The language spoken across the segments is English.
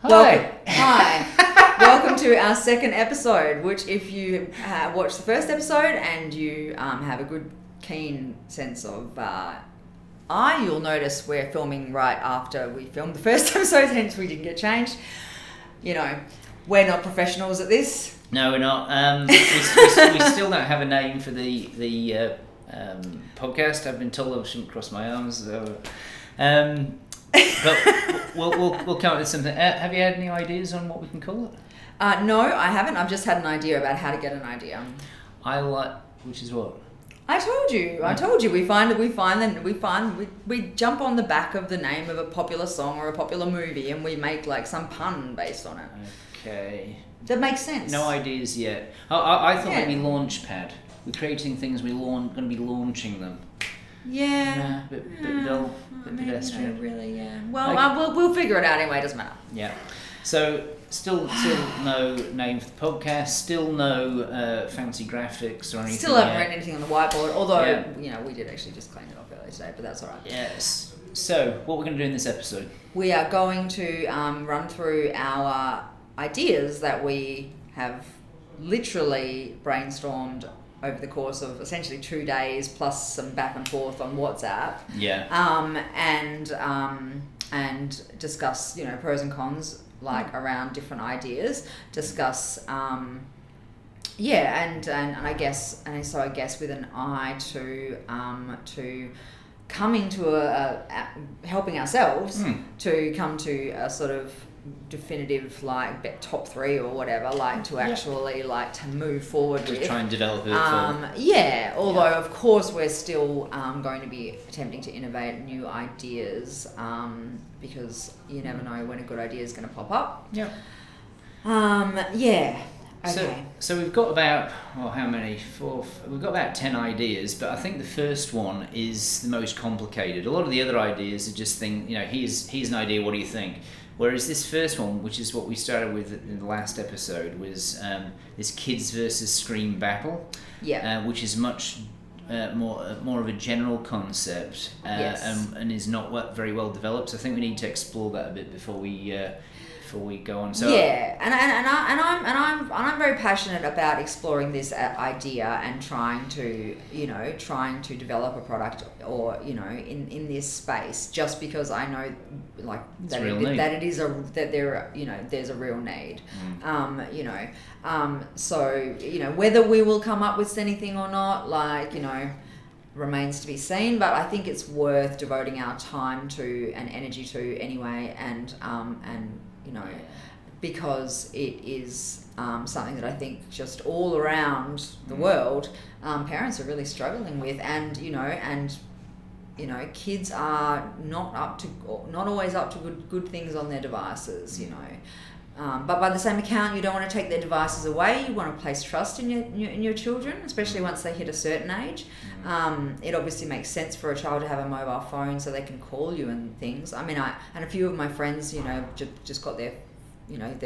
Hi. Welcome to our second episode, which if you watch the first episode and you have a good keen sense of you'll notice we're filming right after we filmed the first episode, hence we didn't get changed. You know, we're not professionals at this. No, we're not. We still don't have a name for the podcast. I've been told I shouldn't cross my arms. So, but we'll come up with something. Have you had any ideas on what we can call it? No, I haven't. I've just had an idea about how to get an idea. Which is what? I told you. We jump on the back of the name of a popular song or a popular movie, and we make like some pun based on it. Okay. That makes sense. No ideas yet. I thought maybe Launchpad. We're creating things. Going to be launching them. Yeah. Bit dull. Bit pedestrian. Really, yeah. Well, we'll figure it out anyway. It doesn't matter. Yeah. So still no name for the podcast. Still no fancy graphics or anything. Still haven't written anything on the whiteboard. Although we did actually just clean it off earlier today, but that's all right. Yes. So what we're going to do in this episode? We are going to run through our ideas that we have literally brainstormed over the course of essentially 2 days, plus some back and forth on WhatsApp. Yeah. And discuss, pros and cons, like around different ideas. Discuss, and I guess with an eye to coming to a helping ourselves to come to a sort of definitive top 3 or whatever, to actually to move forward with. Try and develop it. Although of course we're still going to be attempting to innovate new ideas, because you never know when a good idea is going to pop up. Yeah. Okay. So we've got about how many? 4. We've got about 10 ideas, but I think the first one is the most complicated. A lot of the other ideas are just here's an idea. What do you think? Whereas this first one, which is what we started with in the last episode, was this kids versus screen battle. Yeah. Which is much more of a general concept, and is not very well developed. So I think we need to explore that a bit before we go on. So I'm very passionate about exploring this idea and trying to develop a product or in this space, just because I know there's a real need. So whether we will come up with anything or not, remains to be seen, but I think it's worth devoting our time to and energy to anyway, and because it is something that I think just all around the world, parents are really struggling with, and kids are not always up to good things on their devices, but by the same account, you don't want to take their devices away. You want to place trust in your children, especially once they hit a certain age. It obviously makes sense for a child to have a mobile phone so they can call you and things. I mean, and a few of my friends, just got their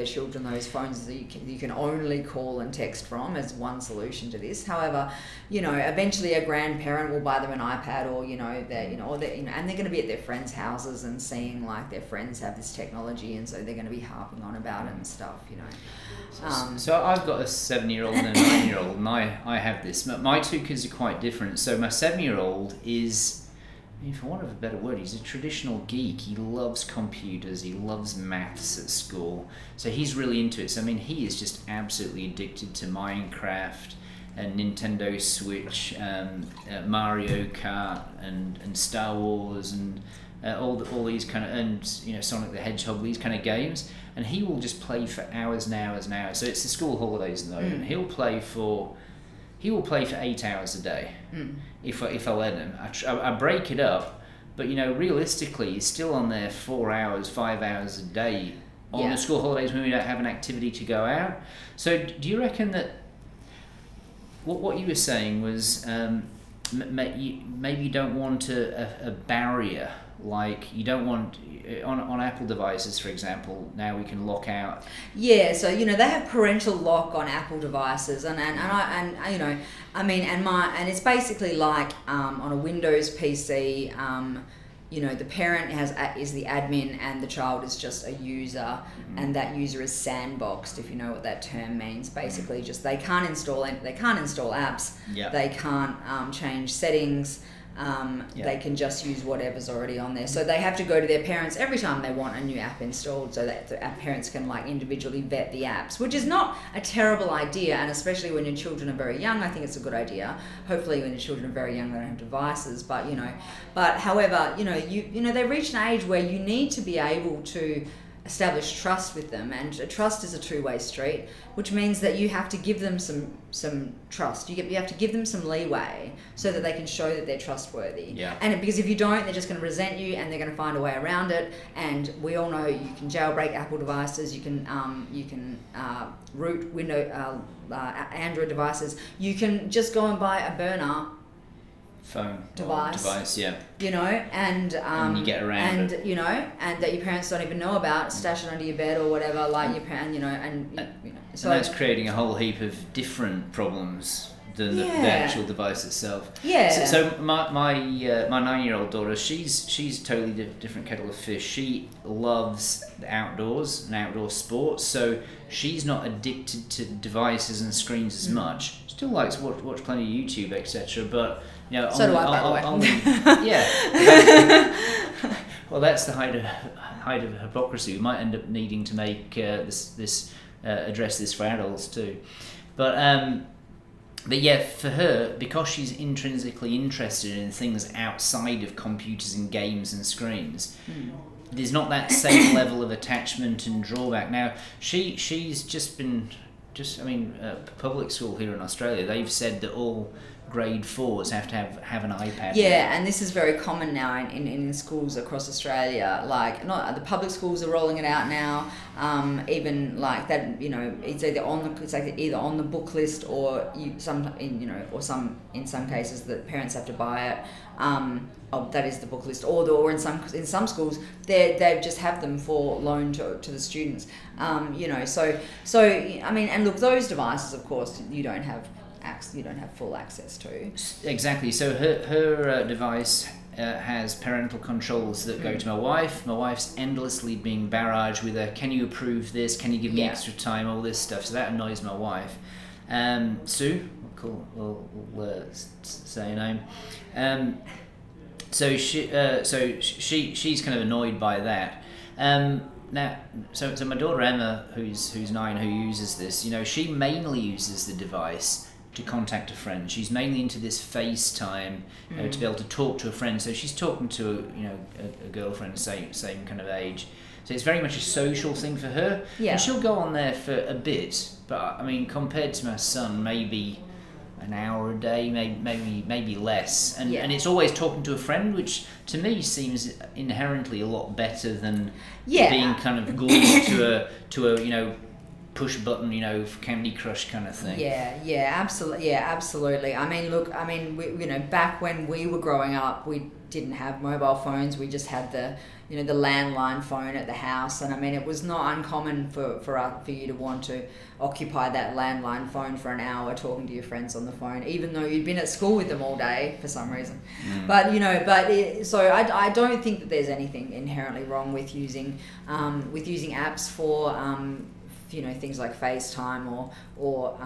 children those phones that you can only call and text from as one solution to this. However, eventually a grandparent will buy them an iPad, or and they're going to be at their friends' houses and seeing their friends have this technology, and so they're going to be harping on about it and stuff. So I've got a 7-year-old and a 9-year-old, and I have this. My 2 kids are quite different. So my 7-year-old is, for want of a better word, he's a traditional geek. He loves computers. He loves maths at school. So he's really into it. So he is just absolutely addicted to Minecraft and Nintendo Switch, Mario Kart and Star Wars and all these kind of, and Sonic the Hedgehog, these kind of games. And he will just play for hours and hours and hours. So it's the school holidays at the moment. He will play for 8 hours a day, if I let him. I break it up, but realistically, he's still on there 4 hours, 5 hours a day on the school holidays when we don't have an activity to go out. So do you reckon that what you were saying was maybe you don't want a barrier, like you don't want on Apple devices, for example, now we can lock out. Yeah, so they have parental lock on Apple devices, and it's basically like on a Windows PC. the parent is the admin and the child is just a user, and that user is sandboxed, if you know what that term means. Basically, just they can't install apps, they can't change settings. They can just use whatever's already on there. So they have to go to their parents every time they want a new app installed, so that our parents can individually vet the apps, which is not a terrible idea. And especially when your children are very young, I think it's a good idea. Hopefully when your children are very young, they don't have devices, but however, they reach an age where you need to be able to establish trust with them, and trust is a two-way street, which means that you have to give them some trust. You have to give them some leeway so that they can show that they're trustworthy. And because if you don't, they're just going to resent you, and they're going to find a way around it. And we all know you can jailbreak Apple devices, you can root Android devices, you can just go and buy a burner phone device, and you get and around it. And that your parents don't even know about, stash it under your bed or whatever, your parent, so and that's creating a whole heap of different problems than the actual device itself. So my 9-year-old daughter, she's totally different kettle of fish. She loves the outdoors and outdoor sports, so she's not addicted to devices and screens as much. Still likes to watch plenty of YouTube, etc. But so do I, by the way. Well, that's the height of hypocrisy. We might end up needing to make this address this for adults too. But for her, because she's intrinsically interested in things outside of computers and games and screens, there's not that same level of attachment and drawback. Now, she's public school here in Australia, they've said that all grade 4s have to have an iPad. And this is very common now in schools across Australia. Not the public schools are rolling it out now. Even like that, it's either on the book list, or in some cases the parents have to buy it. That is the book list, or in some schools they just have them for loan to the students. And look, those devices, of course, you don't have full access to. Exactly. So her device has parental controls that go to my wife. My wife's endlessly being barraged with can you approve this? Can you give me extra time? All this stuff. So that annoys my wife. Sue, cool. We'll say her name. So she's kind of annoyed by that. Now, so my daughter Emma, who's 9, who uses this, she mainly uses the device to contact a friend. She's mainly into this FaceTime to be able to talk to a friend. So she's talking to a girlfriend same kind of age. So it's very much a social thing for her. And she'll go on there for a bit, but compared to my son, maybe an hour a day, maybe less, and it's always talking to a friend, which to me seems inherently a lot better than being kind of glued to a push button, Candy Crush kind of thing. Absolutely. Back when we were growing up, we didn't have mobile phones. We just had the landline phone at the house, and it was not uncommon for you to want to occupy that landline phone for an hour talking to your friends on the phone, even though you'd been at school with them all day for some reason. So I don't think that there's anything inherently wrong with using apps for things like FaceTime or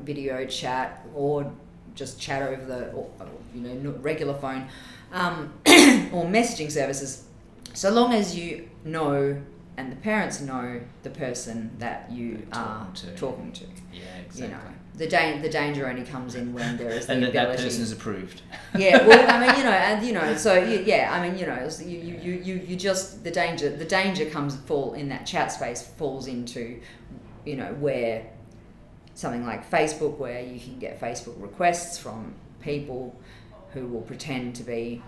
video chat, or just chat over the regular phone, or messaging services, so long as you know and the parents know the person that you are talking to. Yeah, exactly. The danger only comes in when there is the and ability. that person is approved. The danger in that chat space falls into, where something like Facebook, where you can get Facebook requests from people who will pretend to be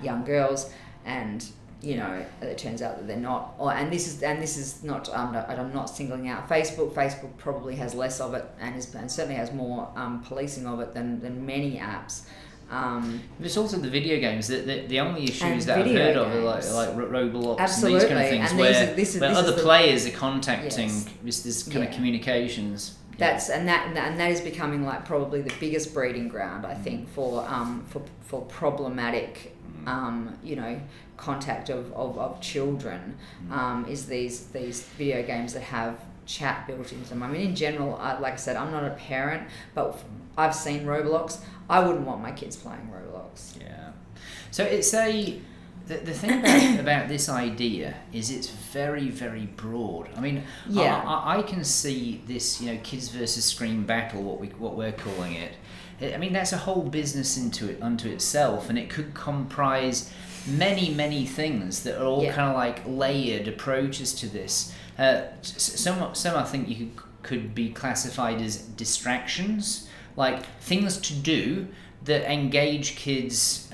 young girls, and it turns out that they're not. And this is not. I'm not singling out Facebook. Facebook probably has less of it, and certainly has more policing of it than many apps. There's also the video games. The only issues that I've heard of are like Roblox and these kind of things, where other players are contacting this kind of communications. That is becoming probably the biggest breeding ground, I think, for problematic you know, contact of children, is these video games that have chat built into them. I mean, in general, like I said, I'm not a parent, but I've seen Roblox. I wouldn't want my kids playing Roblox. Yeah. So it's the thing about this idea is it's very, very broad. I mean, I can see this, you know, kids versus screen battle, what we're calling it. I mean, that's a whole business unto itself, and it could comprise many things that are all kind of like layered approaches to this. Some I think you could be classified as distractions, like things to do that engage kids,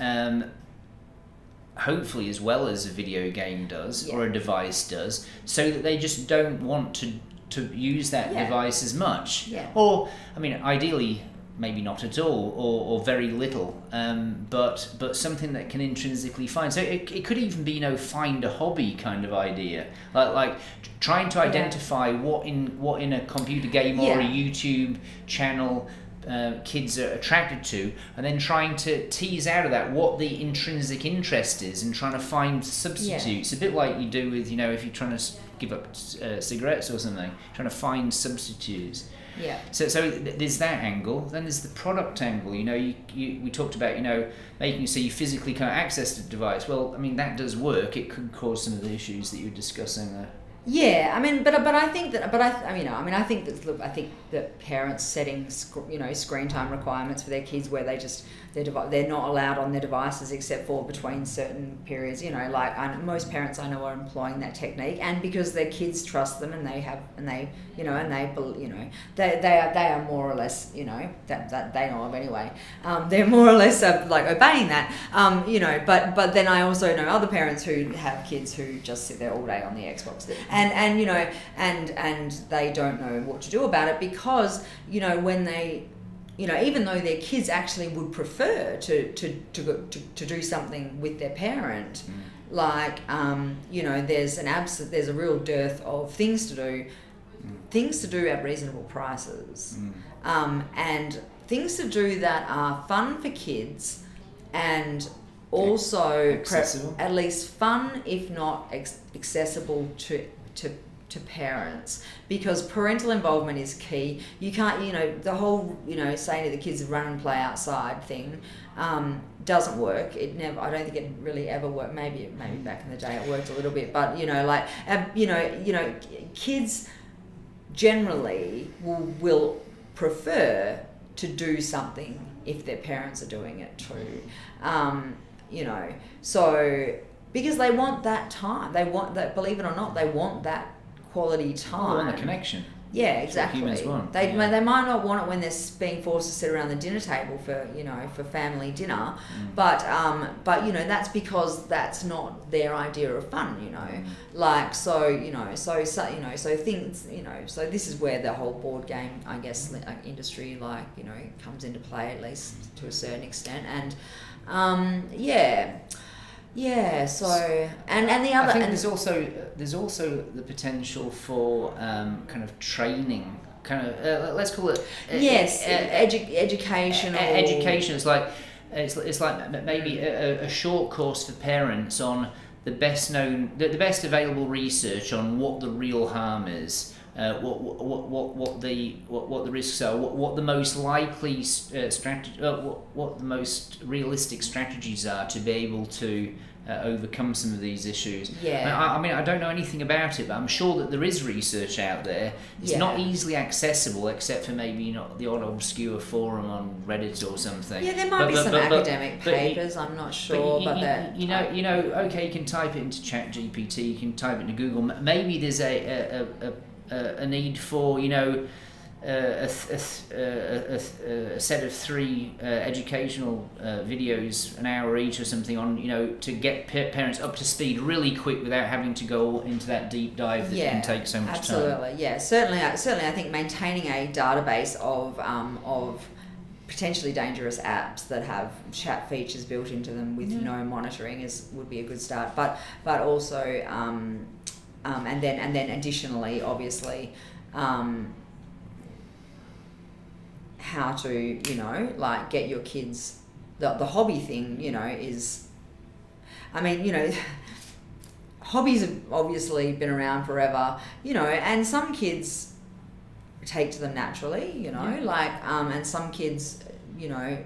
hopefully as well as a video game does or a device does, so that they just don't want to use that device as much. Yeah. Or, I mean, ideally, maybe not at all, or very little, but something that can intrinsically find. So it could even be, you know, find a hobby kind of idea, like trying to identify what in a computer game or a YouTube channel kids are attracted to, and then trying to tease out of that what the intrinsic interest is, and trying to find substitutes. A bit like you do with, you know, if you're trying to give up cigarettes or something, trying to find substitutes. Yeah. So there's that angle. Then there's the product angle. You know, we talked about, you know, making so you physically can't access the device. Well, I mean, that does work. It could cause some of the issues that you were discussing there. Yeah, I mean, but I think that, I think that, look, I think that parents setting, you know, screen time requirements for their kids where they're not allowed on their devices except for between certain periods, you know, like most parents I know are employing that technique, and because their kids trust them and they are more or less, you know, that they know of anyway, they're more or less like obeying that, you know, but then I also know other parents who have kids who just sit there all day on the Xbox and you know, and they don't know what to do about it, because, you know, when they, you know, even though their kids actually would prefer to do something with their parent, like, you know, there's a real dearth of things to do at reasonable prices, and things to do that are fun for kids, and also at least fun, if not accessible to parents, because parental involvement is key. You can't, you know, the whole, you know, saying to the kids run and play outside thing doesn't work. I don't think it really ever worked. Maybe back in the day it worked a little bit, but, you know, like, you know, kids generally will prefer to do something if their parents are doing it too. You know, so because they want that time, they want that, believe it or not, they want that quality time. They want the connection. Yeah, exactly. Humans want. They might not want it when they're being forced to sit around the dinner table for, you know, for family dinner, but you know, that's because that's not their idea of fun, you know. Like, so, you know, so things, you know, so this is where the whole board game, I guess, industry, like, you know, comes into play, at least to a certain extent, and yeah, so and the other, I think there's also the potential for kind of training, kind of let's call it educational. Education is like it's like maybe a short course for parents on the best available research on what the real harm is. What the risks are, what the most likely what the most realistic strategies are to be able to overcome some of these issues. I mean, I don't know anything about it, but I'm sure that there is research out there. It's not easily accessible, except for maybe, you know, the odd obscure forum on Reddit or something. Yeah, there might be some academic papers. I'm not sure, but you know, okay, you can type it into ChatGPT, you can type it into Google. Maybe there's a need for, you know, a set of 3 educational videos, an hour each or something, on, you know, to get parents up to speed really quick without having to go into that deep dive that can take so much time. Yeah, certainly I think maintaining a database of potentially dangerous apps that have chat features built into them with no monitoring would be a good start, but also and then additionally, obviously, how to, you know, like, get your kids, the hobby thing, you know, is I mean, you know, hobbies have obviously been around forever, you know, and some kids take to them naturally, you know, and some kids, you know,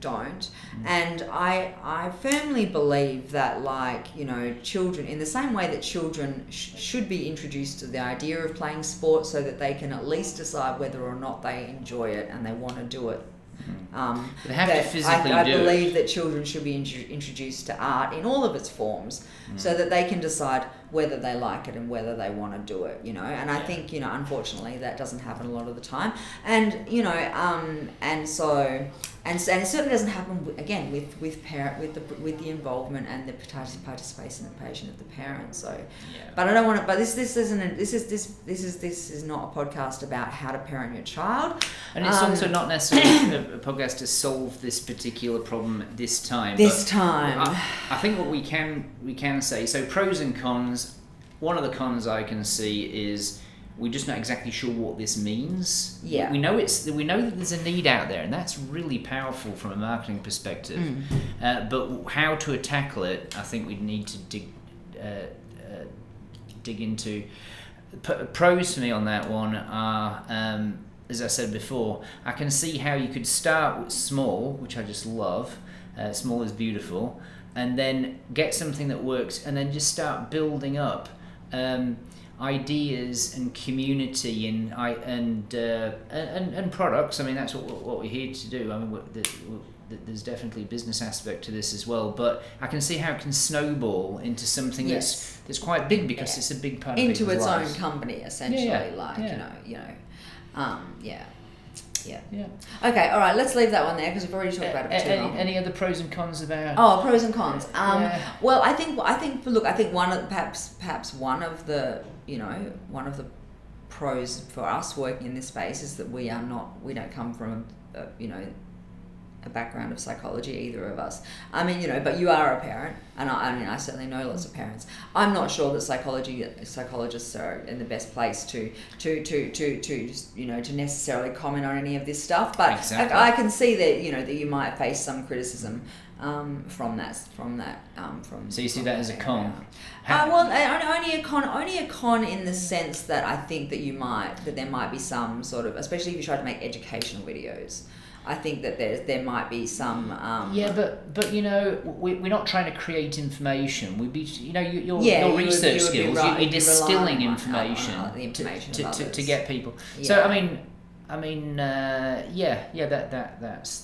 don't. And I firmly believe that, like, you know, children, in the same way that children should be introduced to the idea of playing sport so that they can at least decide whether or not they enjoy it and they want to do it. They have to physically I do believe it. that children should be introduced to art in all of its forms so that they can decide whether they like it and whether they want to do it, you know. And I think, you know, unfortunately that doesn't happen a lot of the time. And, you know, and it certainly doesn't happen again with the involvement and the participation of the parents. So, but I don't want to. But this is not a podcast about how to parent your child, and it's also not necessarily a podcast to solve this particular problem at this time. I think what we can say, so pros and cons. One of the cons I can see is we're just not exactly sure what this means. Yeah. We know that there's a need out there, and that's really powerful from a marketing perspective. But how to tackle it, I think we need to dig into. Pros for me on that one are, as I said before, I can see how you could start with small, which I just love. Small is beautiful, and then get something that works, and then just start building up. Ideas and community and products. I mean, that's what we're here to do. I mean, there's definitely a business aspect to this as well. But I can see how it can snowball into something that's quite big because it's a big part of into people's its lives. own company, essentially. Yeah. Okay, all right, let's leave that one there because we've already talked about it for too long. Any other pros and cons about? Oh, pros and cons. Well, I think perhaps one of the pros for us working in this space is that we don't come from a background of psychology, either of us. I mean, you know, but you are a parent, and I certainly know lots of parents. I'm not sure that psychologists are in the best place to necessarily comment on any of this stuff. But exactly. I can see that, you know, that you might face some criticism from that. So you see that as a con? Only a con in the sense that I think that there might be some sort of, especially if you try to make educational videos. I think that there might be some. But you know, we're not trying to create information. We'd be, you know, your research skills. You'd be distilling information to get people. Yeah. So I mean,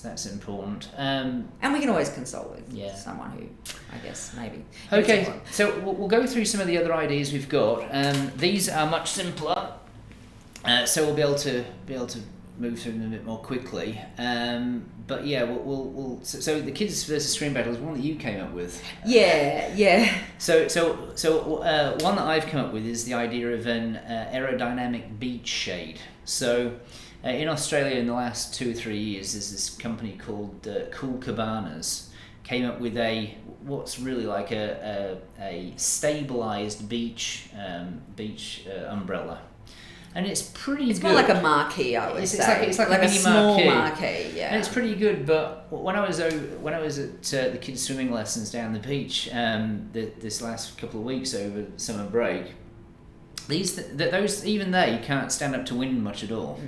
that's important. And we can always consult with someone who, I guess, maybe. Okay, so we'll go through some of the other ideas we've got. These are much simpler, so we'll be able to move through them a bit more quickly. But yeah, we'll so the kids versus screen battle is one that you came up with. Yeah. So one that I've come up with is the idea of an aerodynamic beach shade. So in Australia, in the last 2 or 3 years, there's this company called Cool Cabanas came up with what's really like a stabilized beach umbrella. And it's pretty it's good. It's more like a marquee, I would say. It's like a mini small marquee, yeah. And it's pretty good. But when I was at the kids' swimming lessons down the beach, this last couple of weeks over summer break, those even they can't stand up to wind much at all.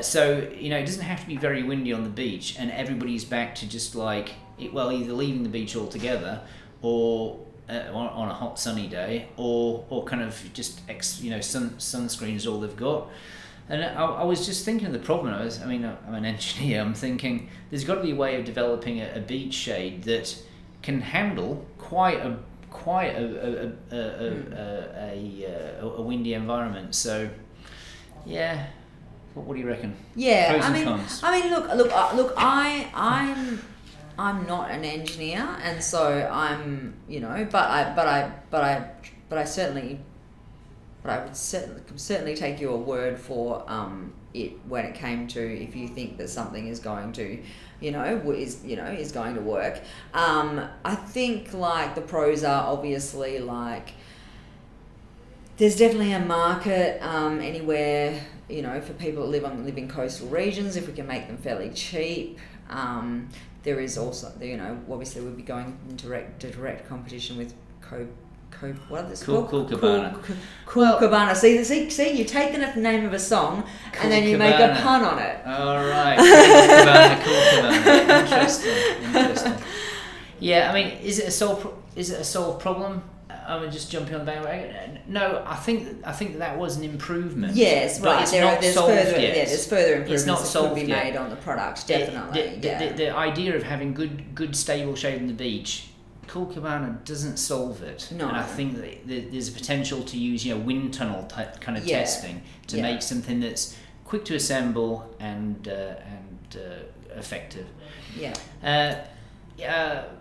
So you know, it doesn't have to be very windy on the beach, and everybody's back to just like either leaving the beach altogether or. On a hot sunny day, or kind of just sunscreen is all they've got. And I was just thinking of the problem. I'm an engineer. I'm thinking there's got to be a way of developing a beach shade that can handle quite a windy environment. So yeah, what do you reckon? Yeah, Pros and cons. I mean, look. I'm not an engineer, and so I'm, you know, but I would certainly take your word for it when it came to if you think that something is going to, is going to work. I think like the pros are obviously like there's definitely a market anywhere, you know, for people that live in coastal regions if we can make them fairly cheap. there is also, you know, obviously we'll be going into direct competition with what are this called? Cool Cabana. Cool Cabana. See, you're taking the name of a song and then you make a pun on it. All right. Cool Cabana. Interesting. Yeah, I mean, is it a solved problem? I'm just jumping on the bandwagon. No, I think that was an improvement. Yes, right. But there's further improvements that could be made on the product. Definitely. The idea of having good stable shade on the beach, Cool Cabana doesn't solve it. No. And I think that there's a potential to use, you know, wind tunnel type kind of testing to make something that's quick to assemble and effective. Yeah.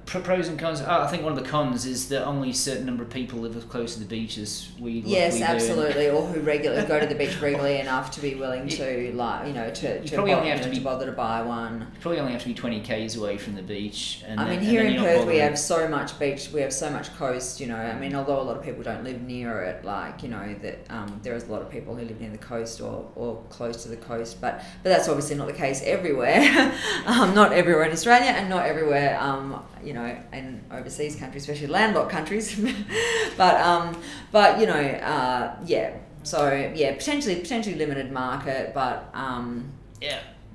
Pros and cons. I think one of the cons is that only a certain number of people live as close to the beach as we do. Yes, absolutely. Or who regularly go to the beach regularly enough to be willing to, like, you know, to bother to buy one. You probably only have to be 20 k's away from the beach. And I mean, here in Perth, we have so much beach. We have so much coast. You know, I mean, although a lot of people don't live near it, like, you know, that there is a lot of people who live near the coast or close to the coast. But that's obviously not the case everywhere. Not everywhere in Australia, and not everywhere. You know, in overseas countries, especially landlocked countries, but you know, So potentially limited market, but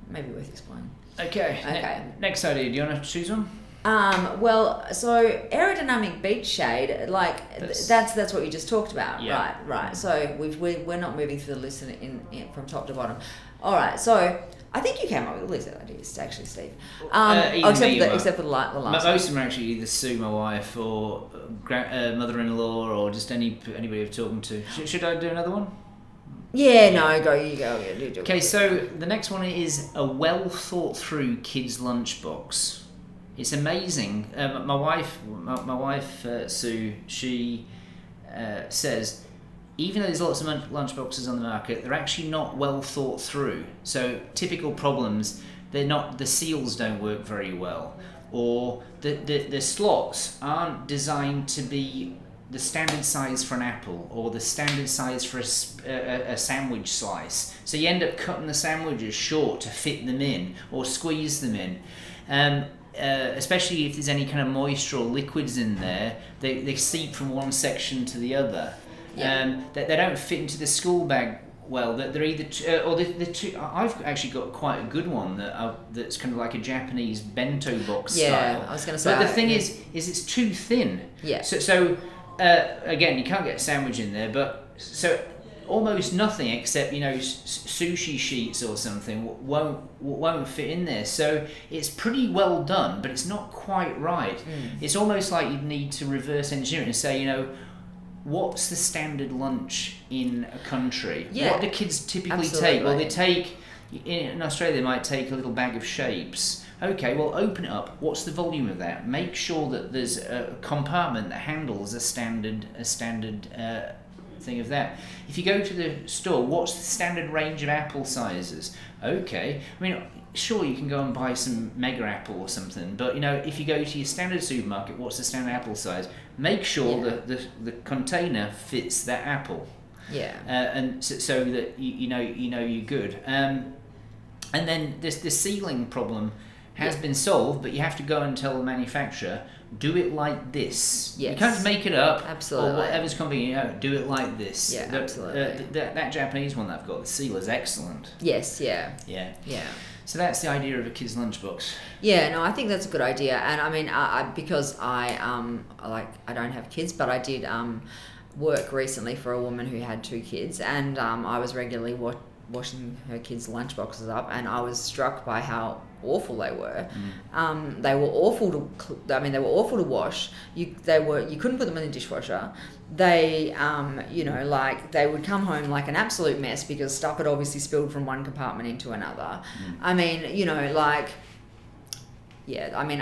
maybe worth exploring. Okay. Next idea. Do you want to choose one? Well, so aerodynamic beach shade, like that's what you just talked about, right? So we're not moving through the list in from top to bottom. All right, so I think you came up with a list of ideas, actually, Steve. Except for the last most of them are actually either Sue, my wife, or mother-in-law, or just anybody I'm talking to. Should I do another one? Yeah, no, go. You do. Okay, so the next one is a well-thought-through kids' lunchbox. It's amazing. My wife, Sue, she says, even though there's lots of lunchboxes on the market, they're actually not well thought through. So typical problems, the seals don't work very well, or the slots aren't designed to be the standard size for an apple or the standard size for a sandwich slice. So you end up cutting the sandwiches short to fit them in or squeeze them in. Especially if there's any kind of moisture or liquids in there, they seep from one section to the other. They don't fit into the school bag well. They're either the two. I've actually got quite a good one that's kind of like a Japanese bento box style. Yeah, I was going to say. But the thing is it's too thin. Yeah. So again, you can't get a sandwich in there. But so almost nothing except, you know, sushi sheets or something won't fit in there. So it's pretty well done, but it's not quite right. It's almost like you'd need to reverse engineer it and say, you know, what's the standard lunch in a country? Yeah, what do kids typically take? Well, they take, in Australia, they might take a little bag of shapes. Okay, well, open it up. What's the volume of that? Make sure that there's a compartment that handles a standard thing of that. If you go to the store, what's the standard range of apple sizes? Okay, I mean, sure, you can go and buy some mega apple or something, but, you know, if you go to your standard supermarket, what's the standard apple size? Make sure that the container fits that apple. Yeah. And so that you know you're good. And then the sealing problem has been solved, but you have to go and tell the manufacturer, do it like this. Yes. You can't make it up. Absolutely. Or whatever's convenient. You know, do it like this. Yeah, absolutely. That Japanese one that I've got, the seal is excellent. Yes. Yeah. So that's the idea of a kid's lunchbox. Yeah, no, I think that's a good idea, and I mean, because I don't have kids, but I did work recently for a woman who had 2 kids, and I was regularly washing her kids' lunchboxes up, and I was struck by how awful they were. They were awful to wash. You couldn't put them in the dishwasher. They they would come home like an absolute mess because stuff had obviously spilled from one compartment into another. I mean,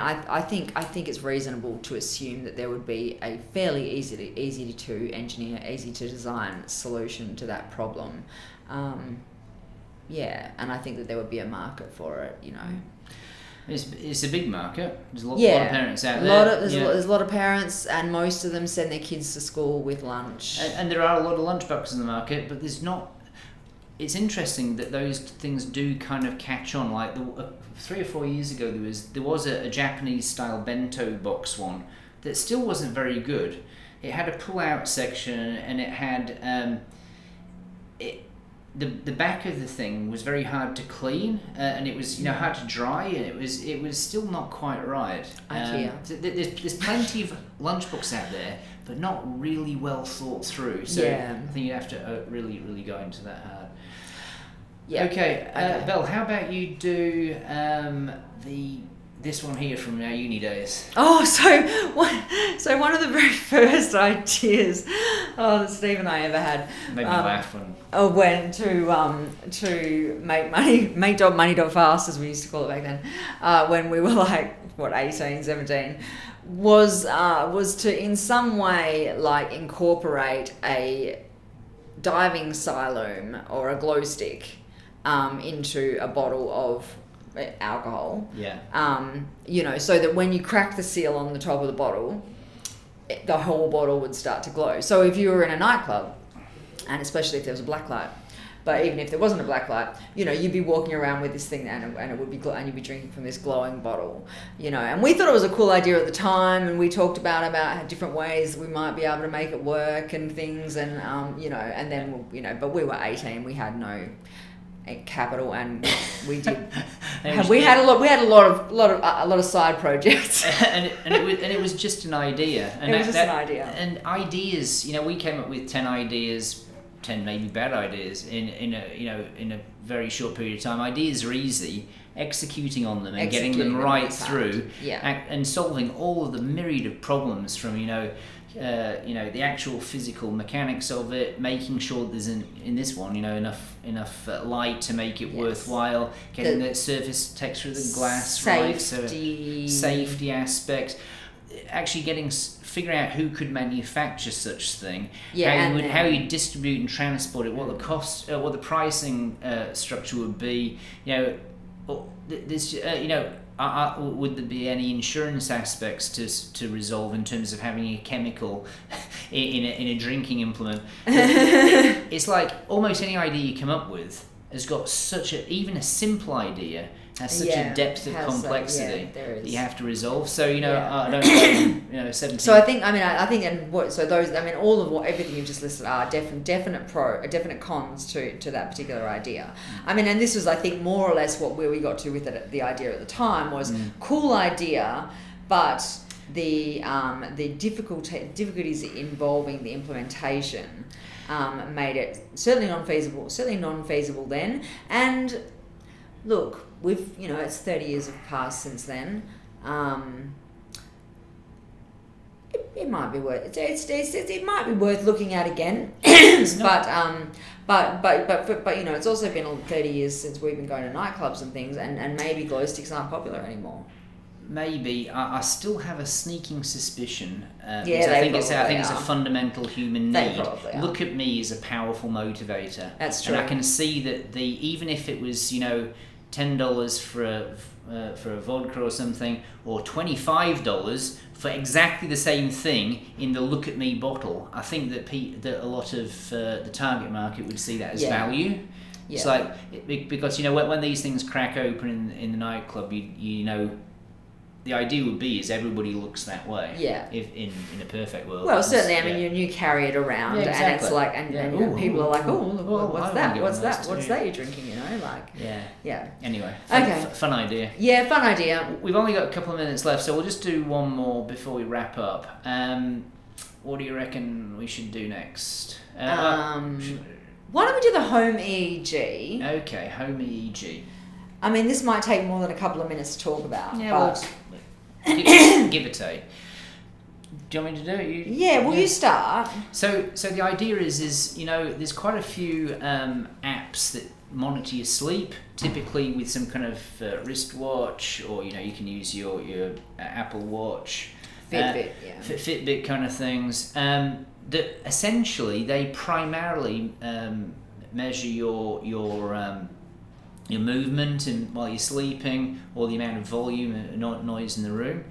I think it's reasonable to assume that there would be a fairly easy to engineer, easy to design solution to that problem. And I think that there would be a market for it, you know. It's a big market. There's a lot of parents out there. There's a lot of parents, and most of them send their kids to school with lunch. And there are a lot of lunchboxes in the market, but there's not. it's interesting that those things do kind of catch on. Like 3 or 4 years ago, there was a Japanese style bento box one that still wasn't very good. It had a pull-out section, and it had the back of the thing was very hard to clean, and it was hard to dry, and it was still not quite right. There's plenty of lunchbooks out there, but not really well thought through. So I think you have to really go into that hard. Yeah. Okay, Belle, how about you do this one here from our uni days? Oh, so one of the very first ideas that Steve and I ever had made me laugh when to make money fast, as we used to call it back then, when we were like 18, 17, was to in some way like incorporate a diving siloam or a glow stick into a bottle of alcohol. So that when you crack the seal on the top of the bottle, the whole bottle would start to glow. So if you were in a nightclub, and especially if there was a black light, but even if there wasn't a black light, you'd be walking around with this thing, and it would be and you'd be drinking from this glowing bottle, and we thought it was a cool idea at the time, and we talked about different ways we might be able to make it work and things, and and then but we were 18, we had no capital, and we did. We had a lot of side projects, and it was just an idea. And it was just an idea. And ideas, we came up with 10 ideas, 10 maybe bad ideas in a very short period of time. Ideas are easy. Executing on them and getting them right through, and solving all of the myriad of problems from the actual physical mechanics of it, making sure there's in this one enough light to make it worthwhile, getting the surface texture of the glass right, so safety aspect, actually figuring out who could manufacture such thing, how you distribute and transport it, what the cost, what the pricing structure would be, this would there be any insurance aspects to resolve in terms of having a chemical in a drinking implement? It's like almost any idea you come up with has got even a simple idea has such a depth of complexity that you have to resolve. So I don't know, 17. So I think all of everything you've just listed are definite cons to that particular idea. And this was, I think, more or less where we got to with it. The idea at the time was cool idea, but the difficulties involving the implementation made it certainly non-feasible then. And look, it's 30 years have passed since then. It might be worth it might be worth looking at again. but it's also been 30 years since we've been going to nightclubs and things, and maybe glow sticks aren't popular anymore. Maybe. I still have a sneaking suspicion. I think it's a fundamental human need. Look at me as a powerful motivator. That's true. And I can see that even if it was $10 for a vodka or something, or $25 for exactly the same thing in the look at me bottle, I think that a lot of the target market would see that as value. Yeah. It's like because when these things crack open in the nightclub, the idea would be is everybody looks that way. Yeah. If in a perfect world. Well, certainly. You carry it around, and it's like, and people are like, oh, look, what's that? What's that? What's that you're drinking? Yeah. Anyway. Okay. Fun idea. Yeah, fun idea. We've only got a couple of minutes left, so we'll just do one more before we wrap up. What do you reckon we should do next? Why don't we do the home EEG? Okay, home EEG. This might take more than a couple of minutes to talk about. Yeah, but give or take. Do you want me to do it? You start. So the idea is there's quite a few apps that monitor your sleep, typically with some kind of wristwatch, or you can use your Apple Watch, Fitbit, Fitbit kind of things. That essentially they primarily measure your movement while you're sleeping, or the amount of volume and noise in the room.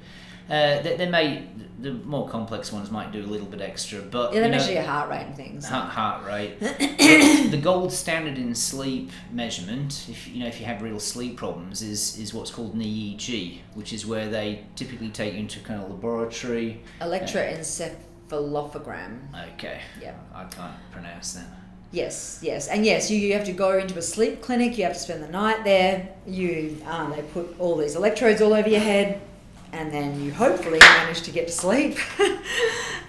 The more complex ones might do a little bit extra, but they measure your heart rate and things. Heart rate. The gold standard in sleep measurement, if you have real sleep problems, is what's called an EEG, which is where they typically take you into kind of laboratory. Electroencephalogram. Okay. Yeah. I can't pronounce that. Yes, and yes, you have to go into a sleep clinic. You have to spend the night there. They put all these electrodes all over your head, and then you hopefully manage to get to sleep.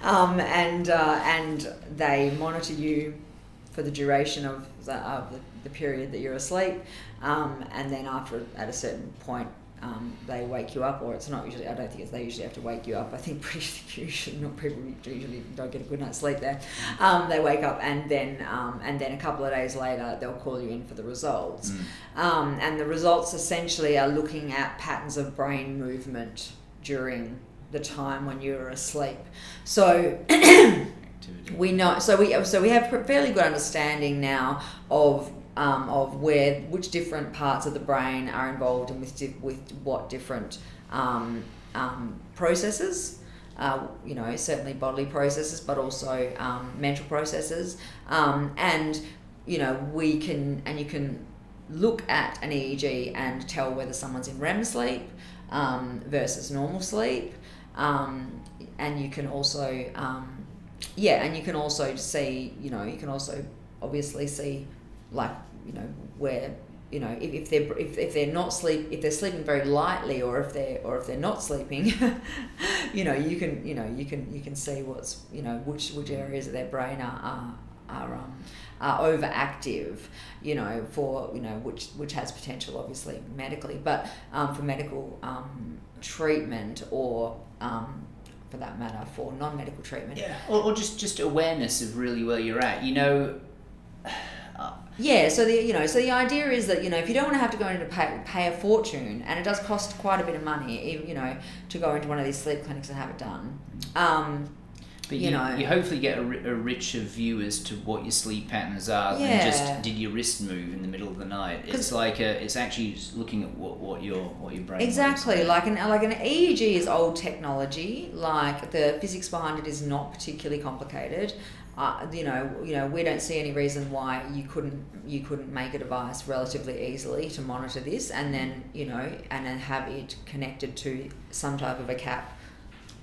And they monitor you for the duration of the period that you're asleep. And then at a certain point, they wake you up, or it's not usually. I don't think they usually have to wake you up. I think people usually don't get a good night's sleep there. They wake up, and then a couple of days later they'll call you in for the results. And the results essentially are looking at patterns of brain movement during the time when you're asleep. So we know. So we have a fairly good understanding now of which different parts of the brain are involved and with what different processes. Certainly bodily processes, but also mental processes. And you can look at an EEG and tell whether someone's in REM sleep versus normal sleep. And you can also see, you can also obviously see, like, where, if they're sleeping very lightly, or if they're not sleeping, you can see what's, which areas of their brain are overactive, which has potential, obviously, medically, but for medical treatment, or for that matter, for non-medical treatment. Yeah, or just awareness of really where you're at. Yeah, so the idea is that, if you don't want to have to go in to pay a fortune, and it does cost quite a bit of money, to go into one of these sleep clinics and have it done. But you hopefully get a richer view as to what your sleep patterns are than just did your wrist move in the middle of the night. It's like it's actually looking at what your brain. Exactly, like an EEG is old technology. Like, the physics behind it is not particularly complicated. We don't see any reason why you couldn't make a device relatively easily to monitor this, and then have it connected to some type of a cap.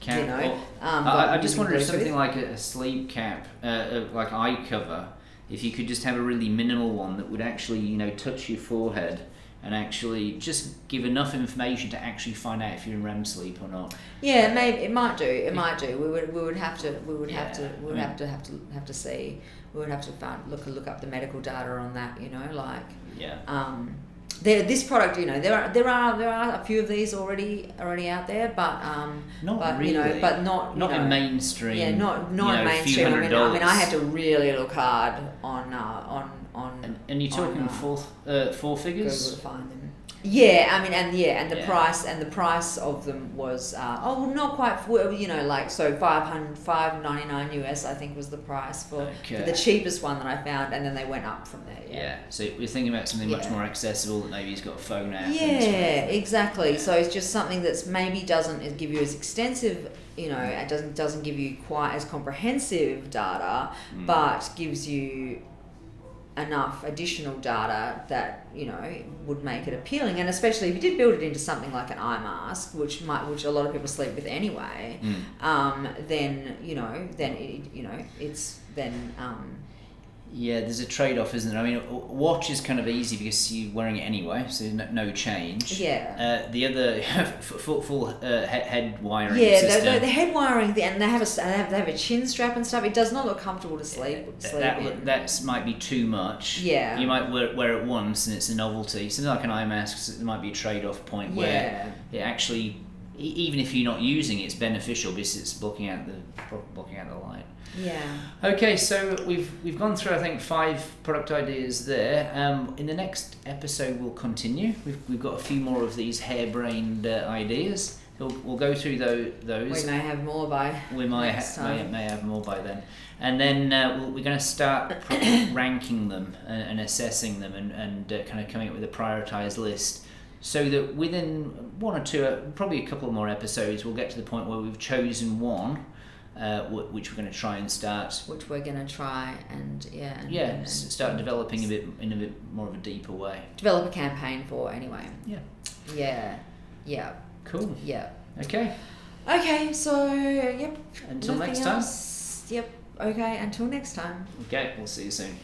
I just wonder if something like a sleep cap, like iCover, if you could just have a really minimal one that would actually, touch your forehead and actually just give enough information to actually find out if you're in REM sleep or not. Yeah, maybe it might do. We would have to see. We would have to look up the medical data on that. This product, there are a few of these already out there, but not really. But not in mainstream. Yeah, not in mainstream. I mean, I had to really look hard on. And you're talking four figures. Google to find them. Yeah, and the price of them was not quite, so $599 US, I think, was the price for the cheapest one that I found, and then they went up from there. Yeah, so we're thinking about something much more accessible, that maybe he's got a phone app. Yeah, exactly. Yeah. So it's just something that's maybe doesn't give you as extensive, it doesn't give you quite as comprehensive data, but gives you enough additional data that would make it appealing, and especially if you did build it into something like an eye mask, which a lot of people sleep with anyway, then there's a trade-off, isn't there? I mean, watch is kind of easy because you're wearing it anyway, so no change. Yeah. The other full head wiring. Yeah, system. the head wiring, and they have a chin strap and stuff. It does not look comfortable to sleep in. That might be too much. Yeah. You might wear it once and it's a novelty. Something like an eye mask, there might be a trade-off point where it actually, even if you're not using it, it's beneficial because it's blocking out the light. Yeah. Okay, so we've gone through, I think, 5 product ideas there. In the next episode, we'll continue. We've got a few more of these harebrained ideas. So we'll go through those. We may have more by. We may have more by then, and then we're going to start ranking them and assessing them and kind of coming up with a prioritized list. so that within one or two, probably a couple more episodes, we'll get to the point where we've chosen one, which we're going to try and start. Which we're going to try and start developing in a bit more of a deeper way. Develop a campaign for anyway. Yeah. Cool. Yeah. Okay. Okay. So yep. Until Nothing next time. else. Yep. Okay. Until next time. Okay. We'll see you soon.